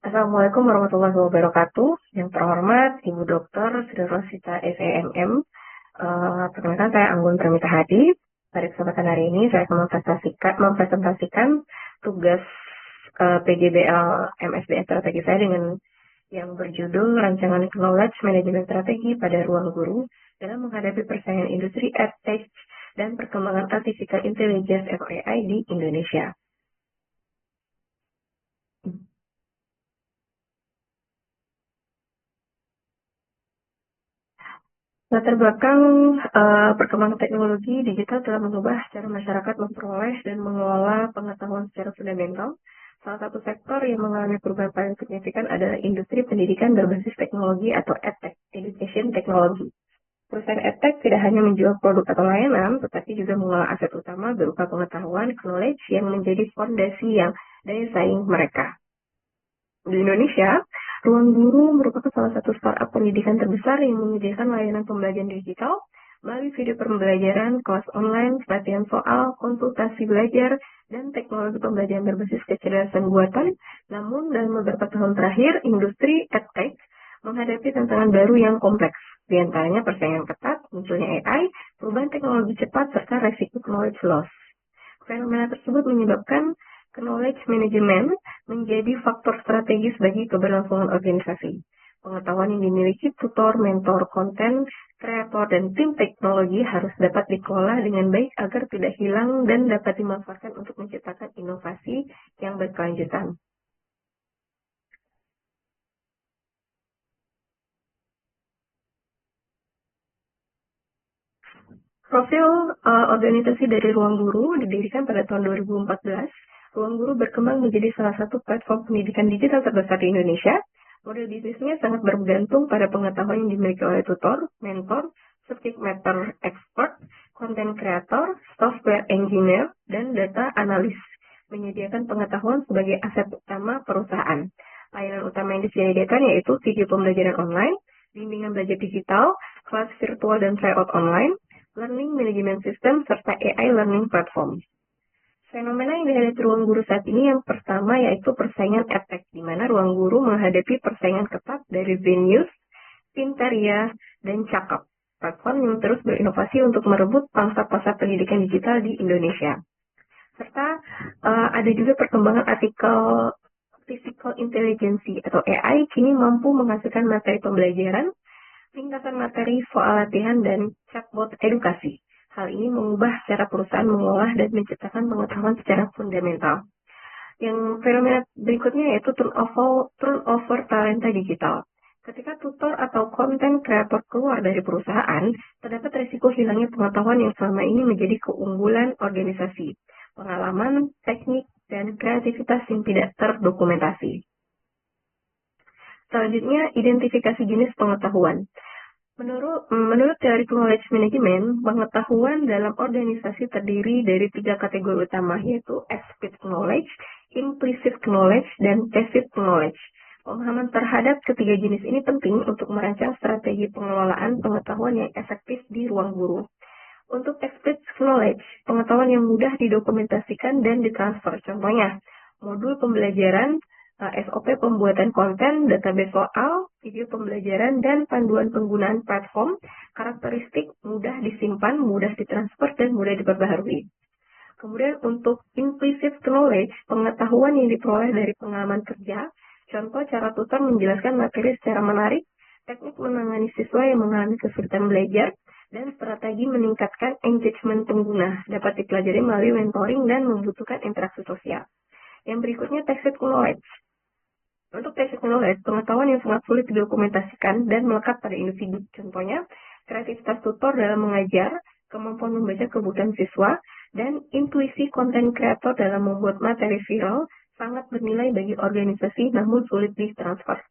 Assalamualaikum warahmatullahi wabarakatuh. Yang terhormat Ibu Dr. Sri Rosita SEMM. Perkenalkan saya Anggun Pramita Hadi. Pada kesempatan hari ini saya akan mempresentasikan tugas PGBL MSBS strategi saya dengan yang berjudul Rancangan Knowledge Management Strategi pada Ruang Guru dalam menghadapi persaingan industri EdTech dan perkembangan Artificial Intelligence atau AI di Indonesia. Latar belakang perkembangan teknologi digital telah mengubah cara masyarakat memperoleh dan mengelola pengetahuan secara fundamental. Salah satu sektor yang mengalami perubahan paling signifikan adalah industri pendidikan berbasis teknologi atau EdTech, Education Technology. Perusahaan EdTech tidak hanya menjual produk atau layanan, tetapi juga mengolah aset utama berupa pengetahuan, knowledge yang menjadi fondasi yang daya saing mereka. Di Indonesia, Ruang Guru merupakan salah satu startup pendidikan terbesar yang menyediakan layanan pembelajaran digital melalui video pembelajaran, kelas online, pelatihan soal, konsultasi belajar, dan teknologi pembelajaran berbasis kecerdasan buatan. Namun, dalam beberapa tahun terakhir, industri EdTech menghadapi tantangan baru yang kompleks, di antaranya persaingan ketat, munculnya AI, perubahan teknologi cepat, serta resiko knowledge loss. Fenomena tersebut menyebabkan knowledge management menjadi faktor strategis bagi keberlangsungan organisasi. Pengetahuan yang dimiliki tutor, mentor, konten, kreator, dan tim teknologi harus dapat dikelola dengan baik agar tidak hilang dan dapat dimanfaatkan untuk menciptakan inovasi yang berkelanjutan. Profil organisasi dari Ruang Guru didirikan pada tahun 2014. Ruang Guru berkembang menjadi salah satu platform pendidikan digital terbesar di Indonesia. Model bisnisnya sangat bergantung pada pengetahuan yang dimiliki oleh tutor, mentor, subject matter expert, content creator, software engineer, dan data analis. Menyediakan pengetahuan sebagai aset utama perusahaan. Layanan utama yang disediakan yaitu video pembelajaran online, bimbingan belajar digital, kelas virtual dan tryout online, learning management system, serta AI learning platform. Fenomena yang dihadapi Ruang Guru saat ini yang pertama yaitu persaingan EdTech, di mana Ruang Guru menghadapi persaingan ketat dari Zenius, Pintaria, dan Cakap, platform yang terus berinovasi untuk merebut pangsa pasar pendidikan digital di Indonesia. Serta ada juga perkembangan Artificial Intelligence atau AI kini mampu menghasilkan materi pembelajaran, ringkasan materi soal latihan, dan chatbot edukasi. Hal ini mengubah cara perusahaan mengolah dan menciptakan pengetahuan secara fundamental. Yang fenomena berikutnya yaitu turnover talenta digital. Ketika tutor atau konten kreator keluar dari perusahaan, terdapat risiko hilangnya pengetahuan yang selama ini menjadi keunggulan organisasi, pengalaman, teknik, dan kreativitas yang tidak terdokumentasi. Selanjutnya, identifikasi jenis pengetahuan. Menurut teori knowledge management, pengetahuan dalam organisasi terdiri dari 3 kategori utama, yaitu explicit knowledge, implicit knowledge, dan tacit knowledge. Pemahaman terhadap ketiga jenis ini penting untuk merancang strategi pengelolaan pengetahuan yang efektif di ruang guru. Untuk explicit knowledge, pengetahuan yang mudah didokumentasikan dan ditransfer. Contohnya, modul pembelajaran, SOP pembuatan konten, database soal, video pembelajaran, dan panduan penggunaan platform, karakteristik mudah disimpan, mudah ditransfer, dan mudah diperbaharui. Kemudian untuk implicit knowledge, pengetahuan yang diperoleh dari pengalaman kerja, contoh cara tutor menjelaskan materi secara menarik, teknik menangani siswa yang mengalami kesulitan belajar, dan strategi meningkatkan engagement pengguna dapat dipelajari melalui mentoring dan membutuhkan interaksi sosial. Yang berikutnya tacit knowledge. Untuk tacit knowledge, pengetahuan yang sangat sulit didokumentasikan dan melekat pada individu. Contohnya, kreativitas tutor dalam mengajar, kemampuan membaca kebutuhan siswa, dan intuisi konten kreator dalam membuat materi viral sangat bernilai bagi organisasi namun sulit ditransfer.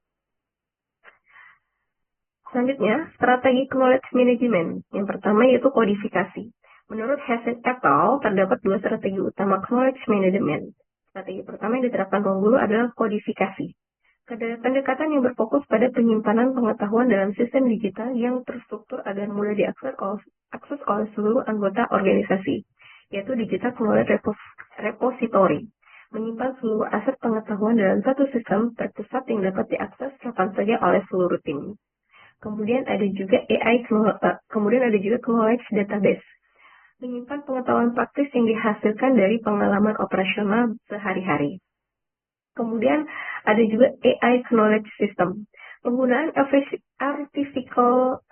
Selanjutnya, strategi knowledge management. Yang pertama yaitu kodifikasi. Menurut Hazen et al., terdapat 2 strategi utama knowledge management. Strategi pertama yang diterapkan ruang guru adalah kodifikasi. Pendekatan yang berfokus pada penyimpanan pengetahuan dalam sistem digital yang terstruktur agar mudah diakses oleh seluruh anggota organisasi, yaitu Digital Knowledge Repository. menyimpan seluruh aset pengetahuan dalam satu sistem terpusat yang dapat diakses kapan saja oleh seluruh tim. Kemudian ada juga knowledge database, menyimpan pengetahuan praktis yang dihasilkan dari pengalaman operasional sehari-hari. Kemudian ada juga AI knowledge system, penggunaan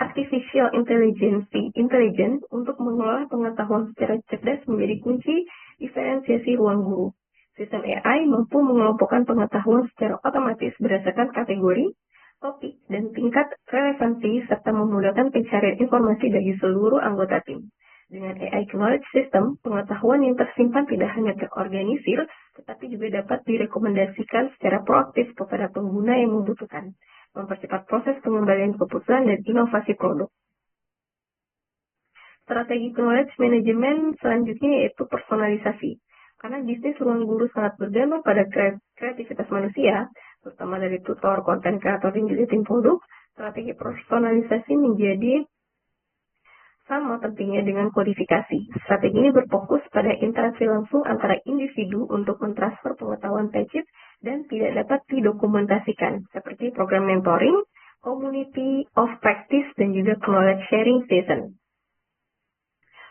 artificial intelligence untuk mengelola pengetahuan secara cerdas menjadi kunci diferensiasi ruang guru. Sistem AI mampu mengelompokkan pengetahuan secara otomatis berdasarkan kategori, topik, dan tingkat relevansi, serta memudahkan pencarian informasi bagi seluruh anggota tim. Dengan AI Knowledge System, pengetahuan yang tersimpan tidak hanya terorganisir, tetapi juga dapat direkomendasikan secara proaktif kepada pengguna yang membutuhkan, mempercepat proses pengembalian keputusan dan inovasi produk. Strategi knowledge management selanjutnya yaitu personalisasi. Karena bisnis ruang guru sangat bergantung pada kreativitas manusia, terutama dari tutor, konten kreator, dan juga tim produk, strategi personalisasi menjadi sama pentingnya dengan kodifikasi. Strategi ini berfokus pada interaksi langsung antara individu untuk mentransfer pengetahuan tacit dan tidak dapat didokumentasikan, seperti program mentoring, community of practice, dan juga knowledge sharing session.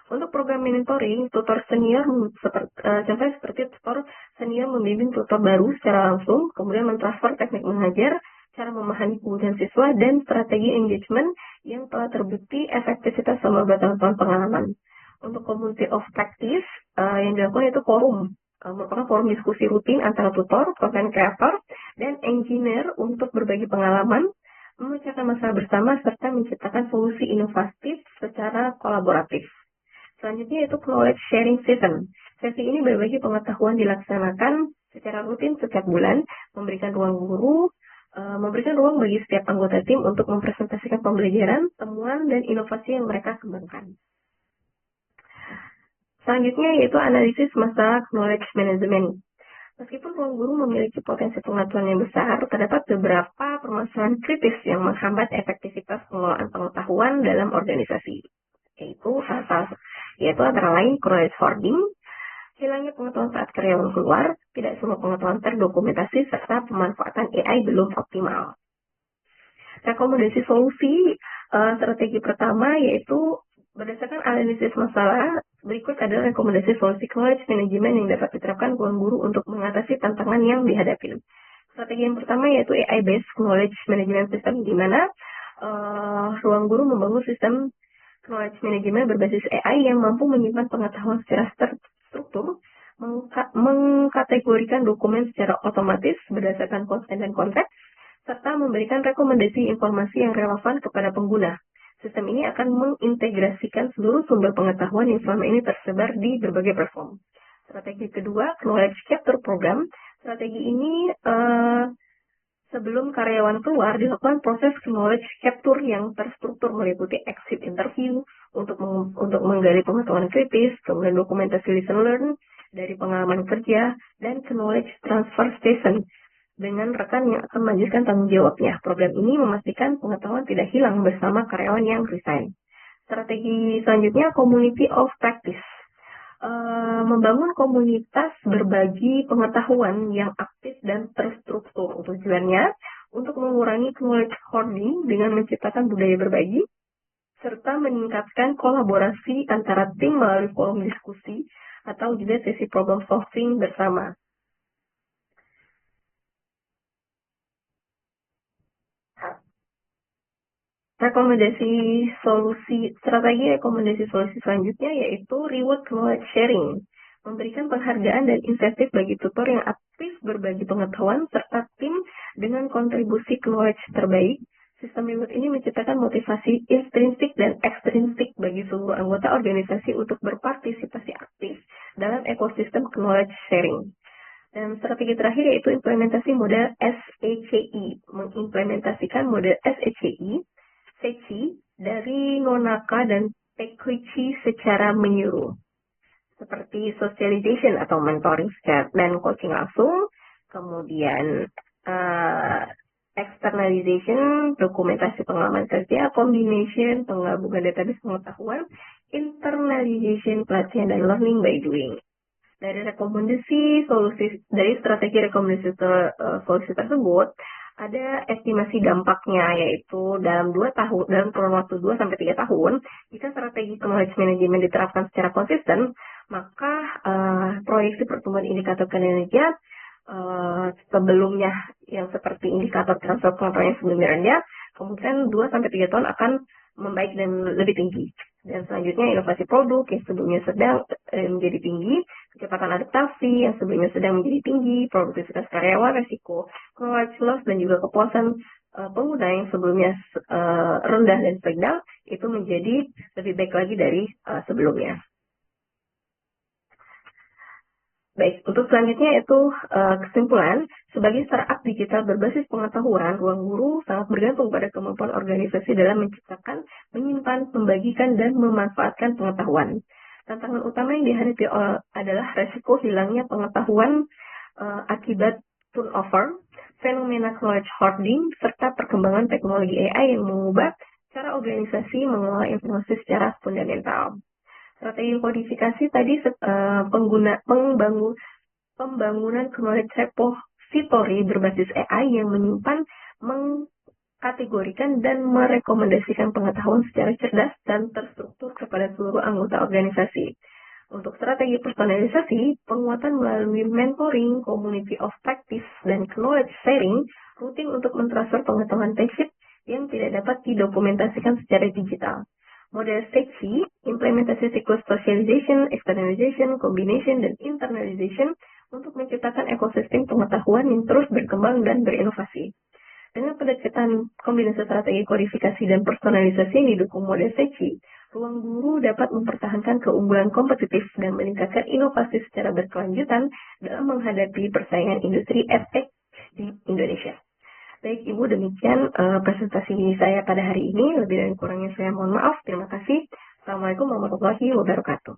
Untuk program mentoring, tutor senior contohnya seperti tutor senior membimbing tutor baru secara langsung, kemudian mentransfer teknik mengajar, cara memahami kebutuhan siswa, dan strategi engagement yang telah terbukti efektivitas selama bertahun-tahun pengalaman. Untuk community of practice, yang dilakukan itu forum, merupakan forum diskusi rutin antara tutor, content creator, dan engineer untuk berbagi pengalaman, memecahkan masalah bersama, serta menciptakan solusi inovatif secara kolaboratif. Selanjutnya yaitu knowledge sharing session. Sesi ini berbagi pengetahuan dilaksanakan secara rutin setiap bulan, memberikan ruang bagi setiap anggota tim untuk mempresentasikan pembelajaran, temuan, dan inovasi yang mereka kembangkan. Selanjutnya yaitu analisis masalah knowledge management. Meskipun ruang guru memiliki potensi pengetahuan yang besar, terdapat beberapa permasalahan kritis yang menghambat efektivitas pengelolaan pengetahuan dalam organisasi. Yaitu antara lain knowledge hoarding, hilangnya pengetahuan saat karyawan keluar, tidak semua pengetahuan terdokumentasi, serta pemanfaatan AI belum optimal. Rekomendasi solusi, strategi pertama yaitu berdasarkan analisis masalah, berikut adalah rekomendasi solusi knowledge management yang dapat diterapkan ruang guru untuk mengatasi tantangan yang dihadapi. Strategi yang pertama yaitu AI-based knowledge management system, di mana ruang guru membangun sistem knowledge management berbasis AI yang mampu menyimpan pengetahuan secara terstruktur, mengkategorikan dokumen secara otomatis berdasarkan konten dan konteks, serta memberikan rekomendasi informasi yang relevan kepada pengguna. Sistem ini akan mengintegrasikan seluruh sumber pengetahuan yang selama ini tersebar di berbagai platform. Strategi kedua, Knowledge Capture Program. Strategi ini sebelum karyawan keluar, dilakukan proses knowledge capture yang terstruktur meliputi exit interview untuk menggali pengetahuan kritis, kemudian dokumentasi listen learn dari pengalaman kerja, dan knowledge transfer station dengan rekan yang akan melanjutkan tanggung jawabnya. Program ini memastikan pengetahuan tidak hilang bersama karyawan yang resign. Strategi selanjutnya, community of practice. Membangun komunitas berbagi pengetahuan yang aktif dan terstruktur. Tujuannya untuk mengurangi knowledge hoarding dengan menciptakan budaya berbagi, serta meningkatkan kolaborasi antara tim melalui forum diskusi atau juga sesi problem solving bersama. Strategi rekomendasi solusi selanjutnya yaitu reward knowledge sharing. Memberikan penghargaan dan insentif bagi tutor yang aktif berbagi pengetahuan serta tim dengan kontribusi knowledge terbaik. Sistem reward ini menciptakan motivasi intrinsik dan ekstrinsik bagi seluruh anggota organisasi untuk berpartisipasi aktif dalam ekosistem knowledge sharing. Dan strategi terakhir yaitu implementasi model SECI. Mengimplementasikan model SECI dari Nonaka dan Takuichi secara menyeluruh, seperti socialization atau mentoring dan coaching langsung, kemudian externalization, dokumentasi pengalaman kerja, combination, penggabungan database pengetahuan, internalization, pelatihan dan learning by doing. Dari strategi rekomendasi solusi tersebut, ada estimasi dampaknya, yaitu dalam kurun waktu 2 sampai 3 tahun, jika strategi knowledge management diterapkan secara konsisten, maka proyeksi pertumbuhan indikator kinerja sebelumnya yang seperti indikator transfer pengetahuan yang sebelumnya rendah, kemungkinan 2 sampai 3 tahun akan membaik dan lebih tinggi. Dan selanjutnya inovasi produk yang sebelumnya sedang menjadi tinggi, kecepatan adaptasi yang sebelumnya sedang menjadi tinggi, produktivitas karyawan, resiko knowledge loss, dan juga kepuasan pengguna yang sebelumnya rendah dan sedang, itu menjadi lebih baik lagi dari sebelumnya. Baik, untuk selanjutnya itu kesimpulan, sebagai startup digital berbasis pengetahuan, ruang guru sangat bergantung pada kemampuan organisasi dalam menciptakan, menyimpan, membagikan, dan memanfaatkan pengetahuan. Tantangan utama yang dihadapi adalah resiko hilangnya pengetahuan akibat turnover, fenomena knowledge hoarding, serta perkembangan teknologi AI yang mengubah cara organisasi mengelola informasi secara fundamental. Strategi kodifikasi tadi pembangunan knowledge repository berbasis AI yang menyimpan, mengkategorikan, dan merekomendasikan pengetahuan secara cerdas dan terstruktur kepada seluruh anggota organisasi. Untuk strategi personalisasi, penguatan melalui mentoring, community of practice, dan knowledge sharing rutin untuk mentransfer pengetahuan tacit yang tidak dapat didokumentasikan secara digital. Model stage C, implementasi siklus specialization, externalization, combination, dan internalization untuk menciptakan ekosistem pengetahuan yang terus berkembang dan berinovasi. Dengan pendekatan kombinasi strategi kodifikasi dan personalisasi yang didukung model stage C, ruang guru dapat mempertahankan keunggulan kompetitif dan meningkatkan inovasi secara berkelanjutan dalam menghadapi persaingan industri edtech di Indonesia. Baik, Ibu, demikian presentasi saya pada hari ini. Lebih dan kurangnya saya mohon maaf. Terima kasih. Assalamualaikum warahmatullahi wabarakatuh.